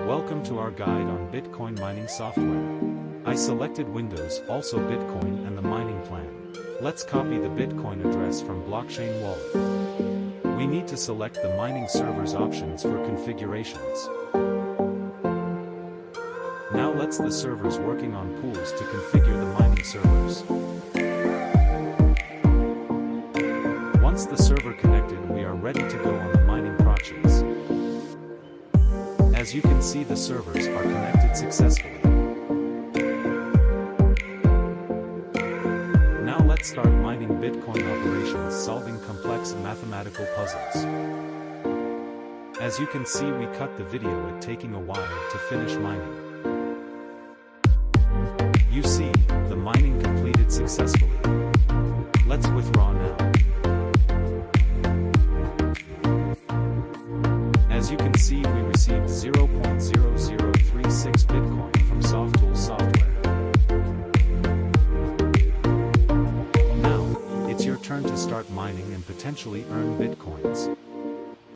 Welcome to our guide on Bitcoin mining software. I selected Windows, also Bitcoin and the mining plan. Let's copy the Bitcoin address from blockchain wallet. We need to select the mining servers options for configurations. Now let's the servers working on pools to configure the mining servers. Once the server connected, we are ready to go on the mining projects. As you can see, the servers are connected successfully. Now let's start mining Bitcoin operations, solving complex mathematical puzzles. As you can see, we cut the video it taking a while to finish mining. You see, the mining completed successfully. Let's withdraw now. As you can see, we received 0.0036 Bitcoin from Softools software. Now, it's your turn to start mining and potentially earn Bitcoins.